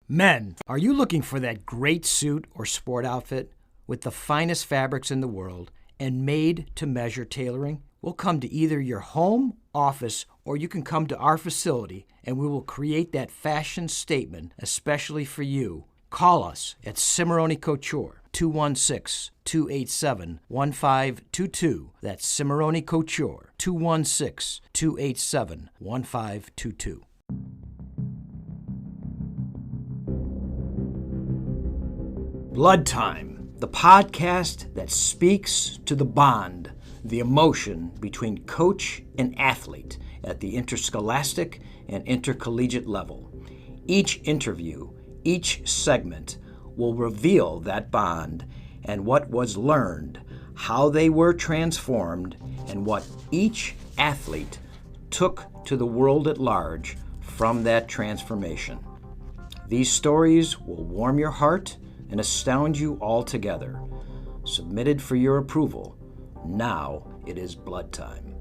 Men, are you looking for that great suit or sport outfit with the finest fabrics in the world and made-to-measure tailoring? We'll come to either your home, office, or you can come to our facility and we will create that fashion statement especially for you. Call us at Cimarroni Couture, 216-287-1522. That's Cimarroni Couture, 216-287-1522. Blood Time, the podcast that speaks to the bond, the emotion between coach and athlete at the interscholastic and intercollegiate level. Each interview, each segment will reveal that bond and what was learned, how they were transformed, and what each athlete took to the world at large from that transformation. These stories will warm your heart and astound you altogether. Submitted for your approval. Now it is Blood Time.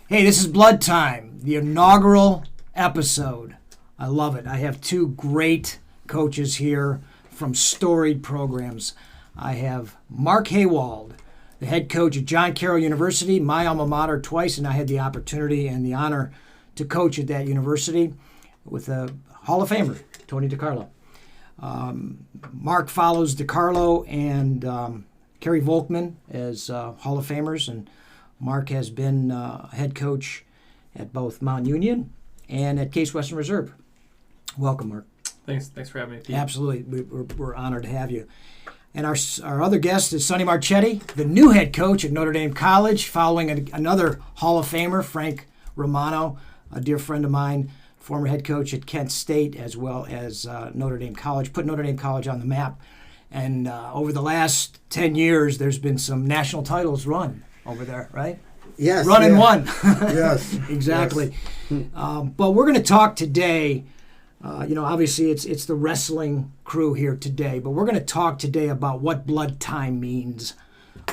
Hey, this is Blood Time, the inaugural episode. I love it. I have two great coaches here from storied programs. I have Mark Hawald, the head coach at John Carroll University, my alma mater twice, and I had the opportunity and the honor to coach at that university with a Hall of Famer, Tony DiCarlo. Mark follows DiCarlo and Kerry Volkman as Hall of Famers, and Mark has been head coach at both Mount Union and at Case Western Reserve. Welcome, Mark. Thanks for having me, Pete. Absolutely. We're honored to have you. And our other guest is Sonny Marchette, the new head coach at Notre Dame College, following another Hall of Famer, Frank Romano, a dear friend of mine, former head coach at Kent State as well as Notre Dame College, put Notre Dame College on the map. And over the last 10 years, there's been some national titles run over there, right? Yes. Run and won. Yes. Exactly. Yes. But we're going to talk today, obviously it's the wrestling crew here today, but we're going to talk today about what blood time means.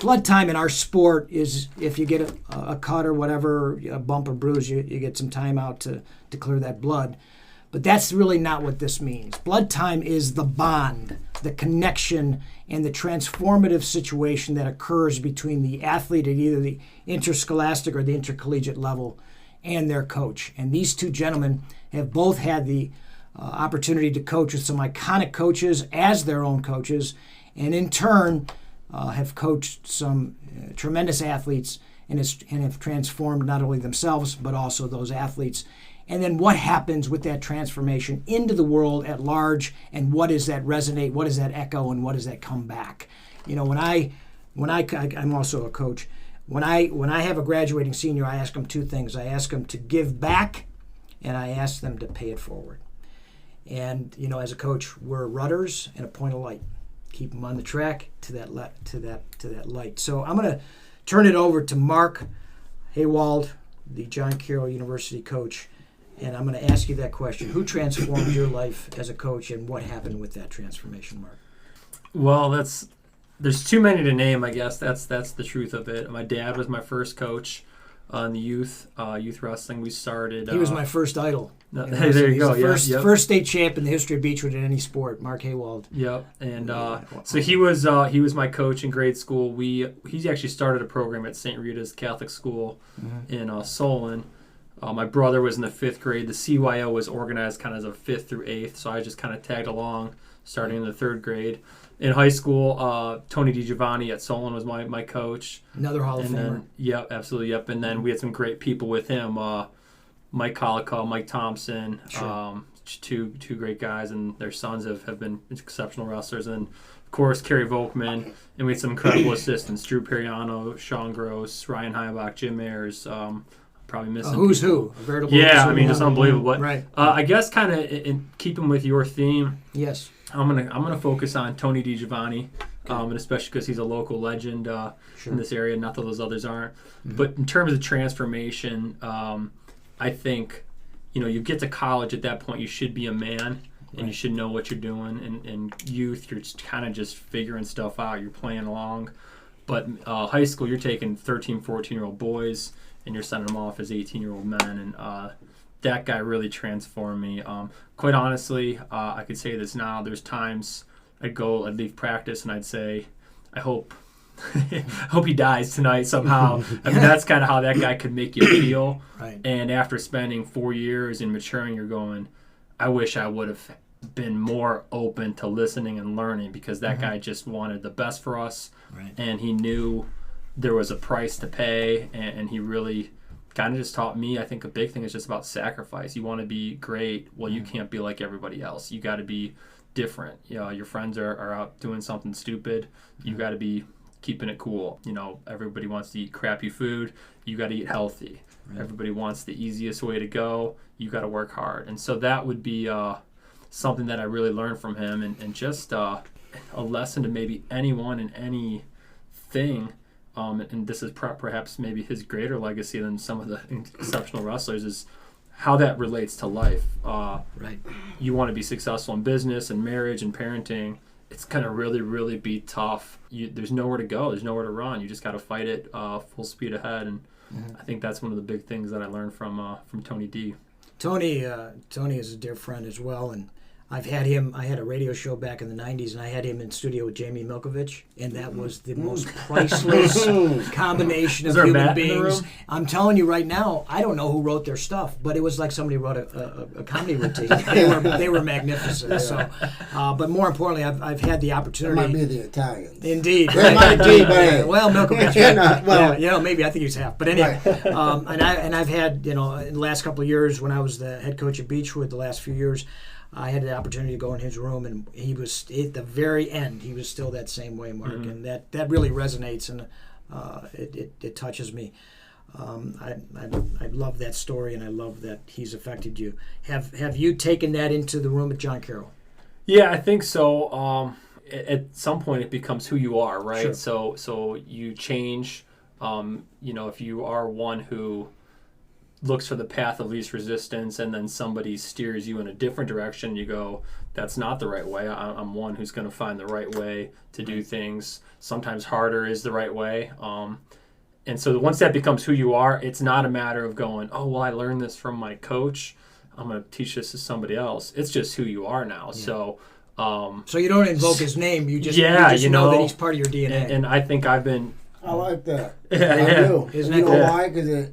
Blood time in our sport is if you get a cut or whatever, a bump or bruise, you get some time out to clear that blood. But that's really not what this means. Blood time is the bond, the connection, and the transformative situation that occurs between the athlete at either the interscholastic or the intercollegiate level and their coach. And these two gentlemen have both had the opportunity to coach with some iconic coaches as their own coaches, and in turn have coached some tremendous athletes and have transformed not only themselves but also those athletes. And then what happens with that transformation into the world at large, and what does that resonate, what does that echo, and what does that come back? When I'm also a coach. When I have a graduating senior, I ask them two things. I ask them to give back, and I ask them to pay it forward. And as a coach, we're rudders and a point of light. Keep them on the track to that light. So I'm going to turn it over to Mark Hawald, the John Carroll University coach, and I'm going to ask you that question. Who transformed your life as a coach, and what happened with that transformation, Mark? Well, there's too many to name, I guess. That's the truth of it. My dad was my first coach in the youth wrestling. We started. He was my first idol. Hey, there you go. The first state champ in the history of Beechwood in any sport, Mark Hawald. Yep. And so he was my coach in grade school. He actually started a program at St. Rita's Catholic School in Solon. My brother was in the 5th grade. The CYO was organized kind of as a 5th through 8th, so I just kind of tagged along, starting in the 3rd grade. In high school, Tony DiGiovanni at Solon was my coach. Another Hall of Famer. Yep, absolutely, yep. And then we had some great people with him. Mike Colico, Mike Thompson, sure. Two great guys, and their sons have been exceptional wrestlers. And, of course, Kerry Volkman. And we had some incredible assistants, Drew Periano, Sean Gross, Ryan Heibach, Jim Ayers. Probably missing who's people. who? A veritable it's unbelievable. But, right. I guess kind of in keeping with your theme. Yes. I'm gonna focus on Tony DiGiovanni, and especially because he's a local legend in this area. Not that those others aren't, but in terms of transformation, I think you get to college at that point, you should be a man and you should know what you're doing. And youth, you're kind of just figuring stuff out. You're playing along, But high school, you're taking 13, 14-year-old boys, and you're sending them off as 18-year-old men, and that guy really transformed me. Quite honestly, I could say this now. There's times I'd leave practice, and I'd say, I hope he dies tonight somehow. I mean, that's kind of how that guy could make you feel. Right. And after spending 4 years and maturing, you're going, I wish I would have been more open to listening and learning, because that guy just wanted the best for us. Right. And he knew there was a price to pay, and he really kind of just taught me. I think a big thing is just about sacrifice. You want to be great. Well, you can't be like everybody else. You got to be different. Your friends are out doing something stupid. You got to be keeping it cool. Everybody wants to eat crappy food. You got to eat healthy. Right. Everybody wants the easiest way to go. You got to work hard. And so that would be something that I really learned from him, and just a lesson to maybe anyone in anything. And this is perhaps maybe his greater legacy than some of the exceptional wrestlers, is how that relates to life. Right. You want to be successful in business and marriage and parenting. It's going to really, really be tough. There's nowhere to go. There's nowhere to run. You just got to fight it full speed ahead. And I think that's one of the big things that I learned from Tony D. Tony is a dear friend as well, and I've had him. I had a radio show back in the 90s, and I had him in studio with Jamie Milkovich, and that was the most priceless combination of human beings. I'm telling you right now, I don't know who wrote their stuff, but it was like somebody wrote a comedy routine. They were magnificent. So, but more importantly, I've had the opportunity. It might be the Italians. Indeed. It might be, but well, Milkovich. Maybe I think he's half. But anyway, right. and I've had, in the last couple of years when I was the head coach at Beechwood, the last few years, I had the opportunity to go in his room, and he was, at the very end, he was still that same way, Mark, and that really resonates, and it touches me. I love that story, and I love that he's affected you. Have you taken that into the room at John Carroll? Yeah, I think so. At some point, it becomes who you are, right? Sure. So you change. If you are one who looks for the path of least resistance, and then somebody steers you in a different direction, you go, that's not the right way. I'm one who's going to find the right way to do things. Sometimes harder is the right way. And so once that becomes who you are, it's not a matter of going, oh, well, I learned this from my coach, I'm going to teach this to somebody else. It's just who you are now. Yeah. So you don't invoke his name. You just know that he's part of your DNA. And I think I've been... I like that. Yeah, I do. Isn't you that know cool? why? Because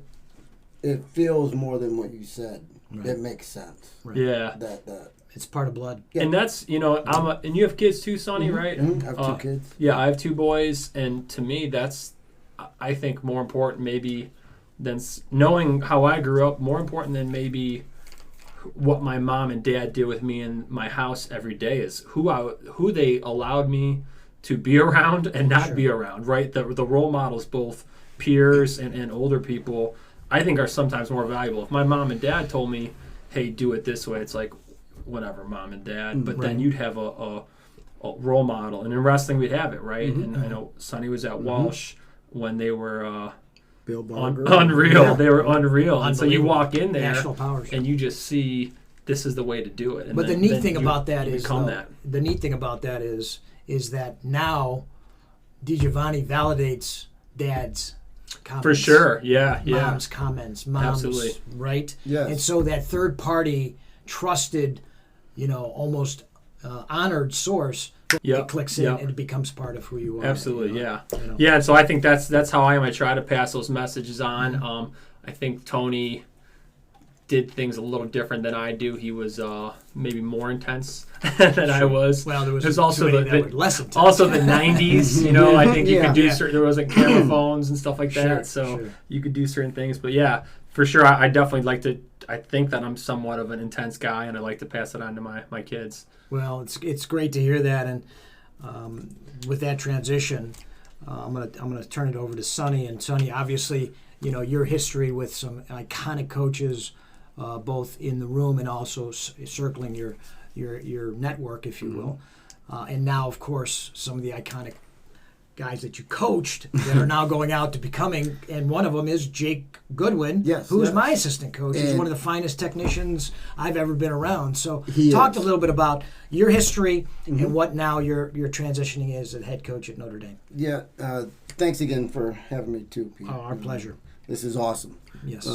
it feels more than what you said. Right. It makes sense. Right. Yeah. That it's part of blood. Yeah. And that's, and you have kids too, Sonny, right? Mm-hmm. I have 2 kids. Yeah, I have 2 boys, and to me, that's, I think, more important maybe than knowing how I grew up, more important than maybe what my mom and dad did with me in my house every day, is who they allowed me to be around and not be around, right? The role models, both peers and older people, I think are sometimes more valuable. If my mom and dad told me, hey, do it this way, it's like, whatever, mom and dad. But then you'd have a role model. And in wrestling, we'd have it, right? And I know Sonny was at Walsh when they were unreal. Yeah. They were unreal. And so you walk in there National powers. And you just see this is the way to do it. And but the neat thing about that is the neat thing about that is that now DiGiovanni validates Dad's comments. For sure, yeah. Mom's comments, Absolutely. Right? Yes. And so that third party trusted, almost honored source, it clicks in and it becomes part of who you are. Absolutely, yeah. Yeah, and so I think that's how I am. I try to pass those messages on. I think Tony did things a little different than I do. He was maybe more intense than I was. Well, there was also less intense. Also the 90s, I think you could do certain, there wasn't camera phones and stuff like that, you could do certain things. But yeah, for sure, I definitely I think that I'm somewhat of an intense guy, and I like to pass it on to my kids. Well, it's great to hear that, and with that transition, I'm gonna turn it over to Sonny. And Sonny, obviously, your history with some iconic coaches, both in the room and also circling your network, if you will, and now, of course, some of the iconic guys that you coached that are now going out to becoming, and one of them is Jake Goodwin, who's my assistant coach. He's one of the finest technicians I've ever been around. So talked a little bit about your history and what now you're transitioning as a head coach at Notre Dame. Yeah, thanks again for having me too, Pete. Oh, our pleasure. This is awesome. Yes.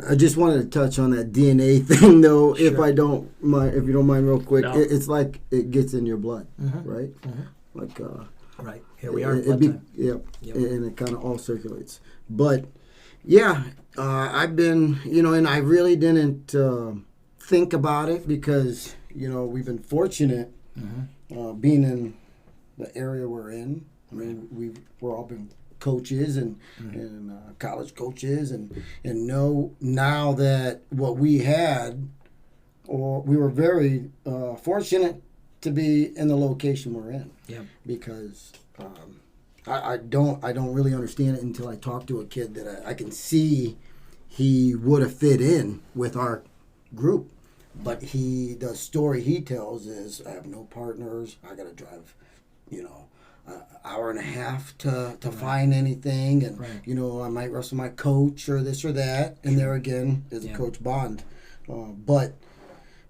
I just wanted to touch on that DNA thing, though, Sure. if you don't mind, real quick. No. It's like it gets in your blood, right? Like, right. Here we are. Blood time. Yep. And it kind of all circulates. But yeah, I've been, and I really didn't think about it because we've been fortunate being in the area we're in. I mean, we're all been coaches and college coaches and know now that what we had, or we were very fortunate to be in the location we're in. Yeah. Because I don't really understand it until I talk to a kid that I can see he would have fit in with our group. But the story he tells is, I have no partners. I got to drive, hour and a half to find anything, and I might wrestle my coach or this or that, and there again is a coach bond. But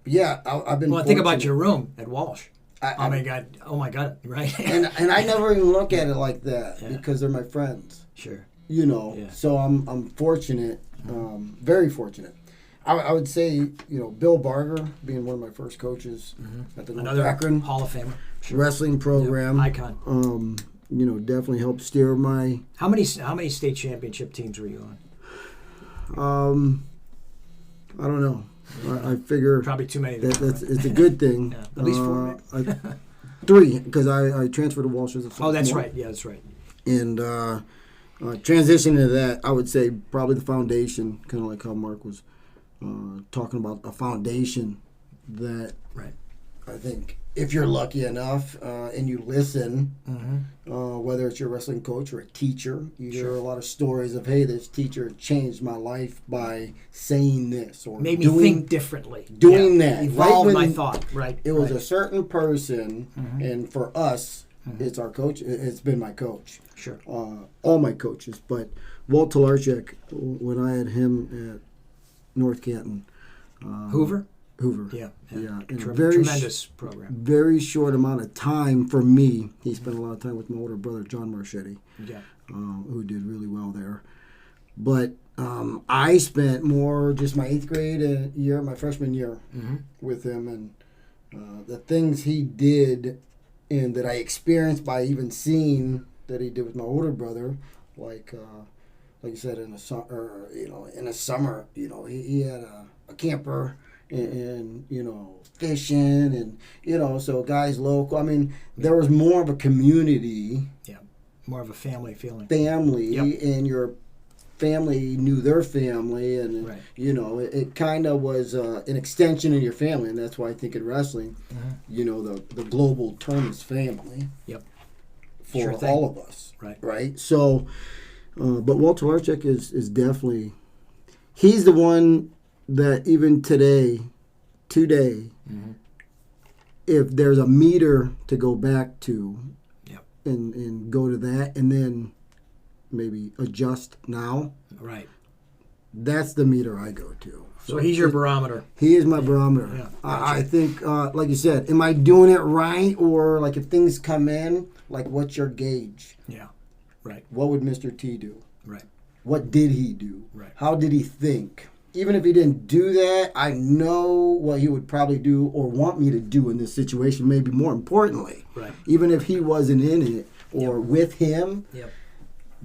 yeah, I've been. Well, think about your room at Walsh. Oh my God, right? and I never even look at it like that because they're my friends. Sure. So I'm fortunate, very fortunate. I would say, Bill Barger being one of my first coaches at the Another Akron Hall of Famer. Sure. wrestling program. Icon. Definitely helped steer my. How many state championship teams were you on? I don't know. I figure Probably too many. It's a good thing. At least 4. 3, because I transferred to Walsh as a sophomore. Oh, that's right. Yeah, that's right. And transitioning to that, I would say probably the foundation, kind of like how Mark was talking about, a foundation that I think if you're lucky enough and you listen, whether it's your wrestling coach or a teacher, you hear a lot of stories of, hey, this teacher changed my life by saying this or made me think differently. Doing that. Evolved my thought. Right. It was a certain person, and for us, it's our coach. It's been my coach. Sure. All my coaches. But Walt Talarchuk, when I had him at North Canton. Hoover? Yeah. Tremendous program. Very short amount of time for me. He spent a lot of time with my older brother, John Marchette, who did really well there. But I spent more just my 8th grade year, my freshman year with him. And the things he did and that I experienced by even seeing that he did with my older brother, like you said, in the summer, he had a camper and fishing and, so guys local. I mean, there was more of a community. Yeah, more of a family feeling. And your family knew their family, and, it kind of was an extension of your family, and that's why I think in wrestling, the global term is family. Yep. For all of us. Right. So, but Walt Talarchuk is definitely, he's the one that even today, if there's a meter to go back to and go to that and then maybe adjust now. Right. That's the meter I go to. So he's your barometer. He is my barometer. Yeah. I think, like you said, am I doing it right? Or like if things come in, like what's your gauge? Yeah. Right. What would Mr. T do? Right. What did he do? Right. How did he think? Even if he didn't do that, I know what he would probably do or want me to do in this situation, maybe more importantly. Right. Even if he wasn't in it or with him, Yep.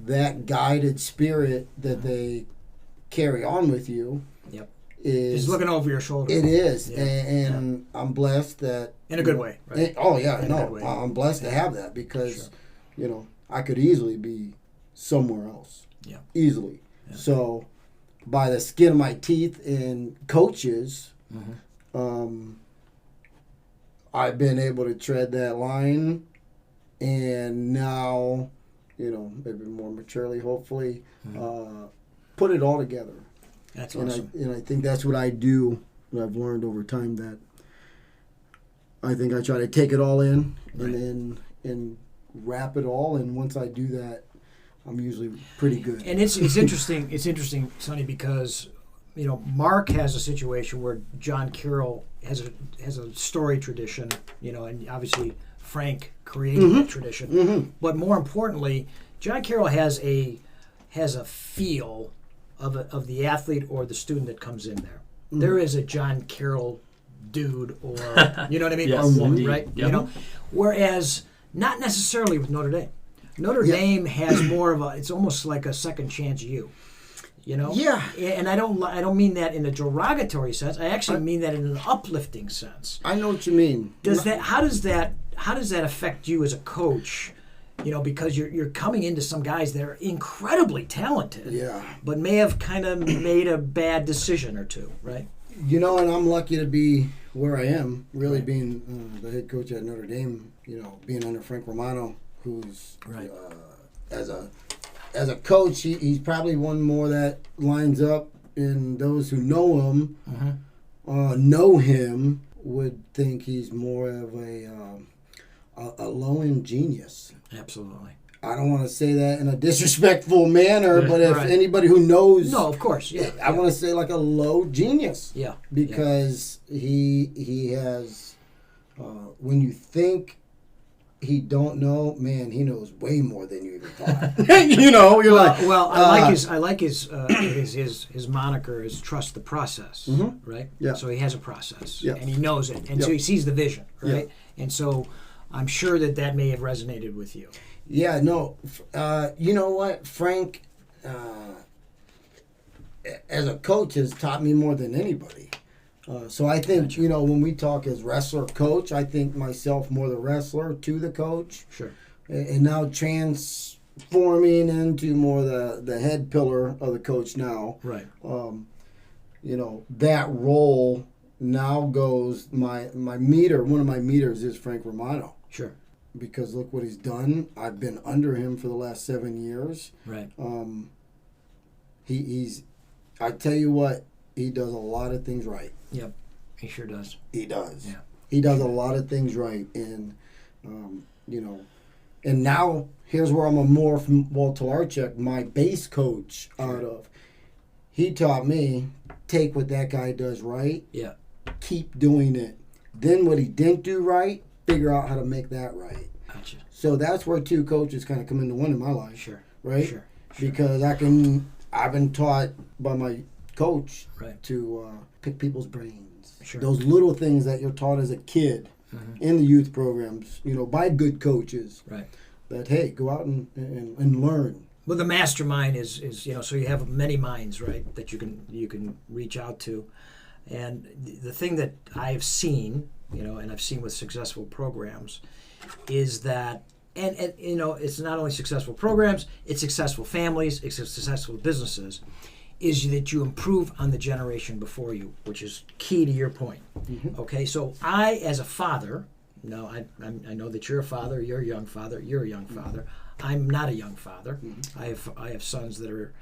that guided spirit that they carry on with you is... He's looking over your shoulder. It is. Yeah. And I'm blessed that... In a good way, right? I'm blessed to have that because, I could easily be somewhere else. Yeah. Easily. Yeah. So... by the skin of my teeth and coaches, I've been able to tread that line, and now, maybe more maturely, hopefully, put it all together. That's awesome. And I think that's what I do, and I've learned over time that I think I try to take it all in, and then wrap it all, and once I do that, I'm usually pretty good. And it's interesting. It's interesting, Sonny, because Mark has a situation where John Carroll has a story tradition, and obviously Frank created that tradition. But more importantly, John Carroll has a feel of the athlete or the student that comes in there. There is a John Carroll dude, or you know what I mean, yes, or woman, indeed. right? Yep. Whereas not necessarily with Notre Dame. Notre Dame has more of it's almost like a second chance you. Yeah. And I don't mean that in a derogatory sense. I actually mean that in an uplifting sense. I know what you mean. How does that affect you as a coach? Because you're coming into some guys that are incredibly talented, but may have kind of made a bad decision or two, right? And I'm lucky to be where I am, really being the head coach at Notre Dame, being under Frank Romano, who's, as a coach, he's probably one more that lines up, and those who know him, know him, would think he's more of a low-end genius. Absolutely. I don't want to say that in a disrespectful manner, but if anybody who knows... No, of course, yeah. I want to say like a low genius. Yeah. Because he has... when you think he don't know, man, he knows way more than you even thought. You're like... Well, I like his moniker is trust the process, right? Yeah. So he has a process, and he knows it, and so he sees the vision, right? Yeah. And so I'm sure that may have resonated with you. Yeah, no. You know what? Frank, as a coach, has taught me more than anybody. So I think, when we talk as wrestler-coach, I think myself more the wrestler to the coach. Sure. And now transforming into more the head pillar of the coach now. Right. That role now goes, my meter, one of my meters is Frank Romano. Sure. Because look what he's done. I've been under him for the last 7 years. Right. I tell you what, he does a lot of things right. Yep, he sure does. He does. Yeah. He does a lot of things right. And, and now here's where I'm a more from Walt Talarchuk, my base coach, out of. He taught me, take what that guy does right. Yeah. Keep doing it. Then what he didn't do right, figure out how to make that right. Gotcha. So that's where two coaches kind of come into one in my life. Sure. Right? Sure. Because I've been taught by my coach to pick people's brains. Sure. Those little things that you're taught as a kid in the youth programs, by good coaches. Right. That, hey, go out and learn. Well, the mastermind is so you have many minds, right, that you can reach out to. And the thing that I've seen, and I've seen with successful programs, is that, and it's not only successful programs, it's successful families, it's successful businesses, is that you improve on the generation before you, which is key to your point. Mm-hmm. Okay, so I, as a father, I know that you're a father, you're a young father, you're a young father. I'm not a young father. Mm-hmm. I have sons that are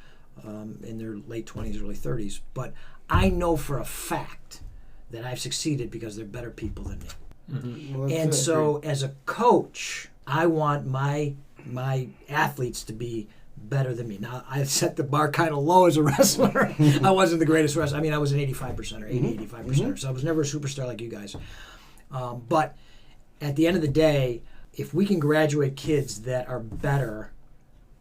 in their late 20s, early 30s, but I know for a fact that I've succeeded because they're better people than me. Mm-hmm. Well, and so as a coach, I want my athletes to be better than me. Now, I set the bar kind of low as a wrestler. I wasn't the greatest wrestler. I mean, I was an 85%, 85%. So I was never a superstar like you guys. But at the end of the day, if we can graduate kids that are better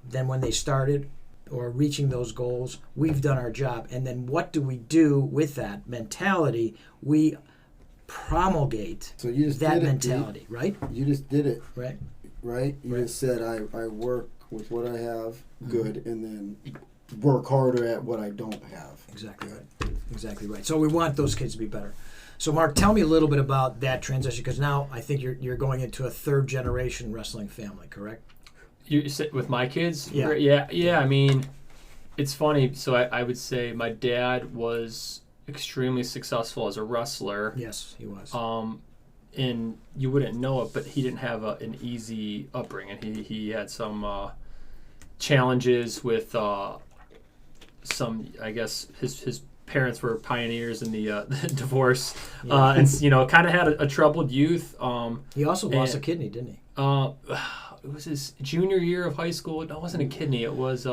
than when they started or reaching those goals, we've done our job. And then what do we do with that mentality? We promulgate that mentality, right? You just did it. Right. Right? You just said, I work with what I have, good, and then work harder at what I don't have. Exactly right. Exactly right. So we want those kids to be better. So, Mark, tell me a little bit about that transition, because now I think you're going into a third-generation wrestling family, correct? You sit with my kids? Yeah. Yeah. I mean, it's funny. So I would say my dad was extremely successful as a wrestler. Yes, he was. And you wouldn't know it, but he didn't have an easy upbringing. He had some challenges with some, I guess, his parents were pioneers in the divorce, and kind of had a troubled youth. He also lost a kidney, didn't he? it was his junior year of high school. No, it wasn't a kidney. It was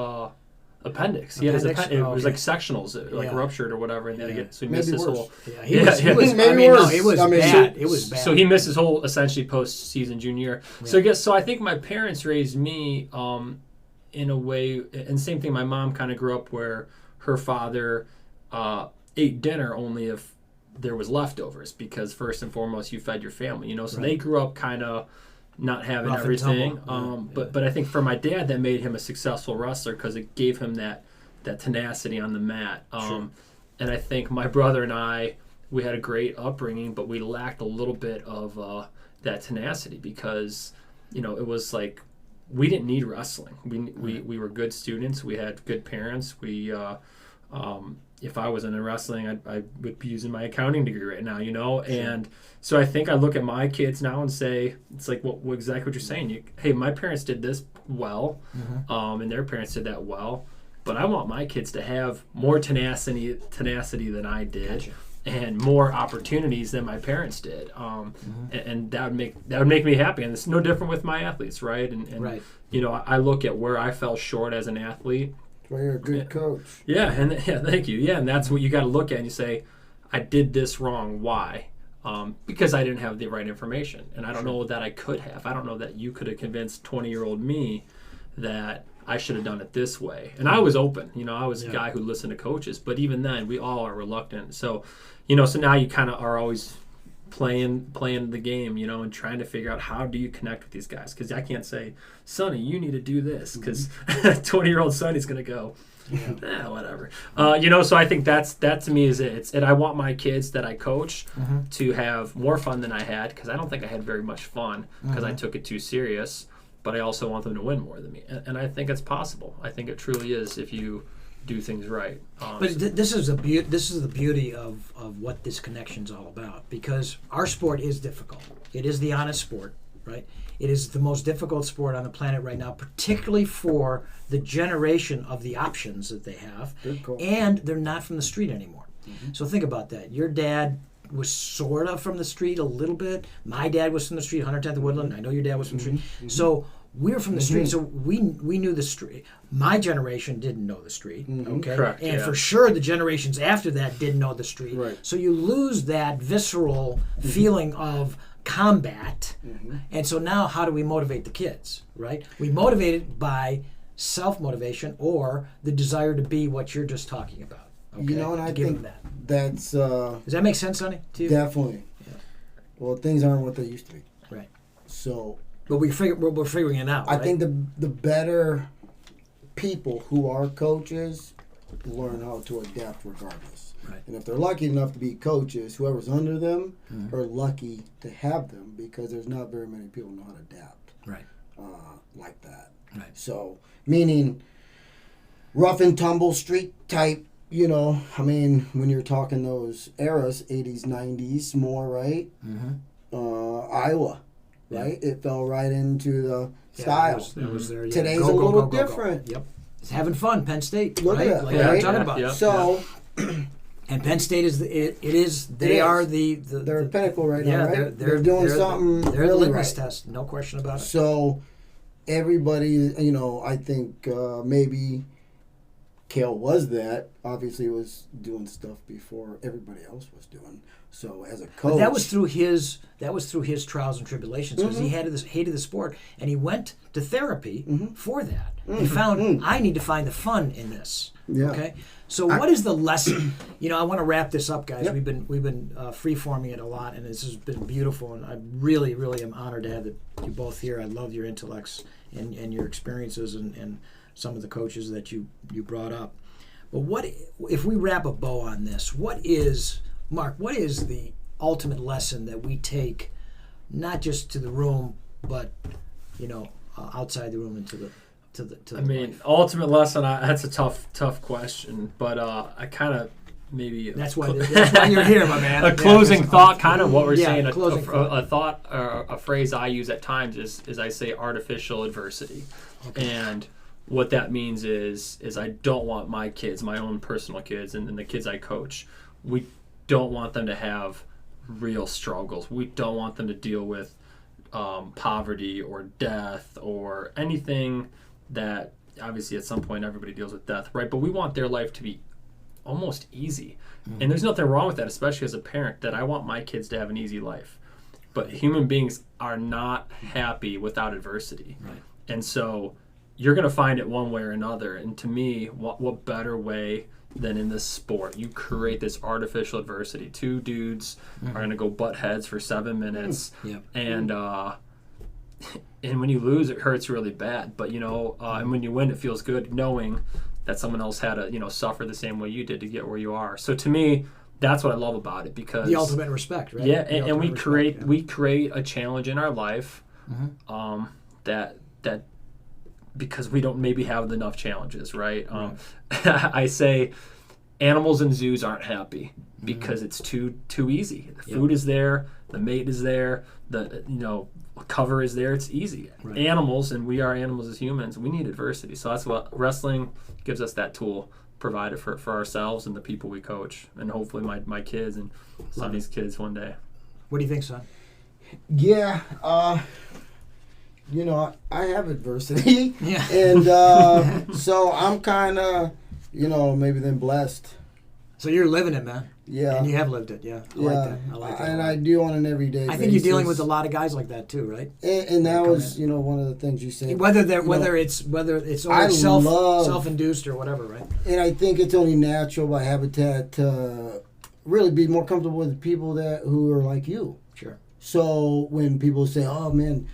appendix. He had his it was like sectionals, like ruptured or whatever, and so he missed his whole. Yeah, he was it was bad. It was bad. So he missed his whole essentially postseason junior year. Yeah. So I think my parents raised me in a way, and same thing. My mom kind of grew up where her father ate dinner only if there was leftovers, because first and foremost you fed your family. So they grew up kind of not having rough everything. But I think for my dad, that made him a successful wrestler because it gave him that tenacity on the mat. And I think my brother and I, we had a great upbringing, but we lacked a little bit of that tenacity because, it was like we didn't need wrestling. We were good students. We had good parents. If I wasn't in wrestling, I would be using my accounting degree right now, And so I think I look at my kids now and say, it's like exactly what you're saying. Hey, my parents did this well, and their parents did that well, but I want my kids to have more tenacity than I did. Gotcha. And more opportunities than my parents did, and that would make me happy. And it's no different with my athletes, right? And right. I look at where I fell short as an athlete. Well, you're a good coach. Yeah, thank you. Yeah, and that's what you got to look at and you say, I did this wrong. Why? Because I didn't have the right information, and I don't know that I could have. I don't know that you could have convinced 20-year-old me that I should have done it this way. And I was open. I was a guy who listened to coaches, but even then, we all are reluctant. So, so now you kind of are always playing the game, and trying to figure out how do you connect with these guys. Because I can't say, Sonny, you need to do this, because 20-year-old Sonny's going to go, whatever. So I think that to me is it. And I want my kids that I coach to have more fun than I had, because I don't think I had very much fun because I took it too serious. But I also want them to win more than me, and I think it's possible. I think it truly is if you do things right. This is the beauty of what this connection's all about, because our sport is difficult. It is the honest sport, right? It is the most difficult sport on the planet right now, particularly for the generation of the options that they have, and they're not from the street anymore. So think about that. Your dad was sort of from the street a little bit. My dad was from the street, 110th Woodland. I know your dad was from the street. So we're from the street, so we knew the street. My generation didn't know the street, okay? Correct, and for sure the generations after that didn't know the street. Right. So you lose that visceral feeling of combat. And so now how do we motivate the kids, right? We motivate it by self-motivation or the desire to be what you're just talking about. Okay? And I think that's... Does that make sense, Sonny, to you? Definitely. Yeah. Well, things aren't what they used to be. Right. So... But we're figuring it out, right? I think the better people who are coaches learn how to adapt regardless. Right. And if they're lucky enough to be coaches, whoever's under them are lucky to have them, because there's not very many people who know how to adapt like that. Right. So, meaning rough and tumble street type, when you're talking those eras, 80s, 90s more, right? Iowa. Right, it fell right into the style. That was there. Yeah. Today's a little different. Yep, it's having fun. Penn State. Look at that. Like we're talking about. Yep. So, and Penn State is They are they're a pinnacle right now. Right? They're doing something. They're really the litmus right. test. No question about it. So, everybody, I think maybe Kale was that. Obviously, was doing stuff before everybody else was doing. So as a coach, but that was through his trials and tribulations, because he hated the sport, and he went to therapy for that. He found I need to find the fun in this. Yeah. Okay. So what is the lesson? I want to wrap this up, guys. Yep. We've been free-forming it a lot, and this has been beautiful, and I really, really am honored to have you both here. I love your intellects and your experiences and some of the coaches that you brought up. But what if we wrap a bow on this? Mark, what is the ultimate lesson that we take, not just to the room, but outside the room and to the life? Ultimate lesson. That's a tough question, but I kind of maybe that's why you're here, my man. A closing thought, kind of what we're saying. A phrase I use at times is I say artificial adversity, and what that means is I don't want my kids, my own personal kids, and the kids I coach, we don't want them to have real struggles. We don't want them to deal with poverty or death or anything that, obviously at some point everybody deals with death, right? But we want their life to be almost easy. And there's nothing wrong with that, especially as a parent, that I want my kids to have an easy life. But human beings are not happy without adversity. Right. And so you're going to find it one way or another. And to me, what better way than in this sport? You create this artificial adversity. Two dudes are going to go butt heads for 7 minutes. Yep. And when you lose, it hurts really bad. But, and when you win, it feels good knowing that someone else had to, suffer the same way you did to get where you are. So to me, that's what I love about it, because the ultimate respect, right? Yeah, and we create a challenge in our life that because we don't maybe have enough challenges, right? I say animals in zoos aren't happy because it's too easy. The food is there, the mate is there, the cover is there. It's easy. Right. Animals, and we are animals as humans, we need adversity. So that's what wrestling gives us, that tool provided for ourselves and the people we coach, and hopefully my kids and Sonny's kids one day. What do you think, son? Yeah, I have adversity. Yeah. And so I'm kind of, maybe then blessed. So you're living it, man. Yeah. And you have lived it, yeah. I like that. And I do on an everyday basis. I think you're dealing with a lot of guys like that too, right? And that was, one of the things you said. Whether it's only self-induced or whatever, right? And I think it's only natural by habitat to really be more comfortable with people who are like you. Sure. So when people say, "Oh man,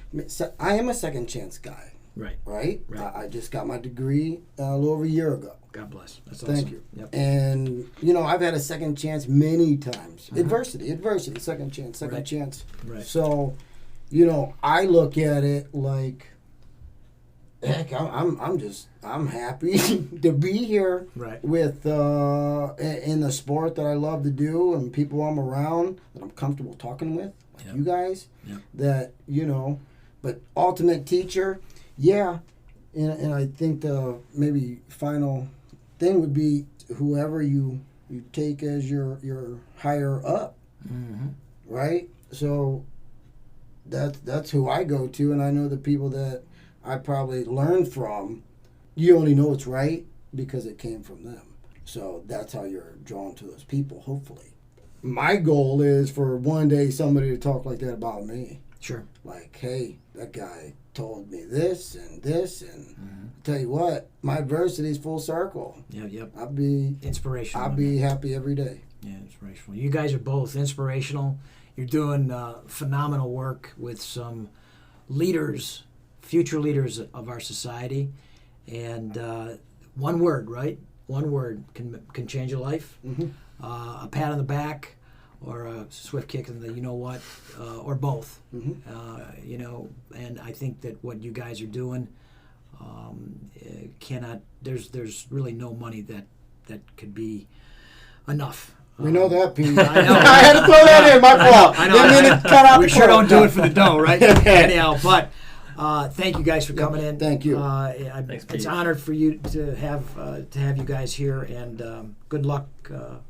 I am a second chance guy," right? I just got my degree a little over a year ago. God bless. That's awesome. Thank you. Yep. And I've had a second chance many times. Adversity, second chance. Right. So, I look at it like, heck, I'm happy to be here with in the sport that I love to do, and people I'm around that I'm comfortable talking with, like you guys. Yep. That but ultimate teacher, yeah. And I think the maybe final thing would be whoever you take as your higher up, right? So that's who I go to, and I know the people that I probably learned from. You only know it's right because it came from them. So that's how you're drawn to those people, hopefully. My goal is for one day somebody to talk like that about me. Sure. Like, hey, that guy told me this, and tell you what, my adversity is full circle. Yep. I'll be inspirational. I'll be happy every day. Yeah, inspirational. You guys are both inspirational. You're doing phenomenal work with some leaders, future leaders of our society, and one word, right? One word can change a life. A pat on the back, or a swift kick in the or both. And I think that what you guys are doing there's really no money that could be enough. We know that, Pete. I know. I had to throw that in. My fault. I know. We sure don't do it for the dough, right? Anyhow, but thank you guys for coming in. Thank you. Thanks, it's honored for you to have you guys here, and good luck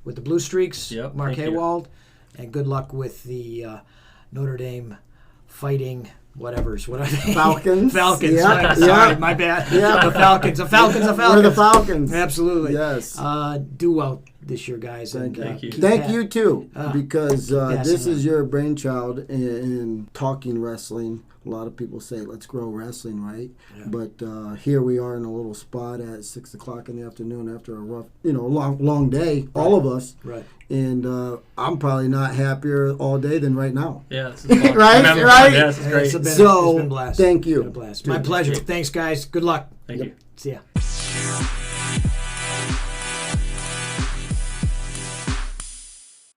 with the Blue Streaks, Mark Hawald, and good luck with the Notre Dame Fighting whatever's. What are they? Falcons. Falcons. Yeah. Right. Sorry, my bad. Yeah. The Falcons. We're the Falcons. Absolutely. Yes. Do well this year, guys. Thank you. Thank you too, because this is your brainchild in talking wrestling. A lot of people say, let's grow wrestling, right? Yeah. But here we are in a little spot at 6 o'clock in the afternoon after a rough, long day, all of us. Right. And I'm probably not happier all day than right now. Yeah, this is fun. Right? Yeah, this is great. It's been a blast. Thank you. It's been a blast. My pleasure. Thanks, guys. Good luck. Thank you. See ya.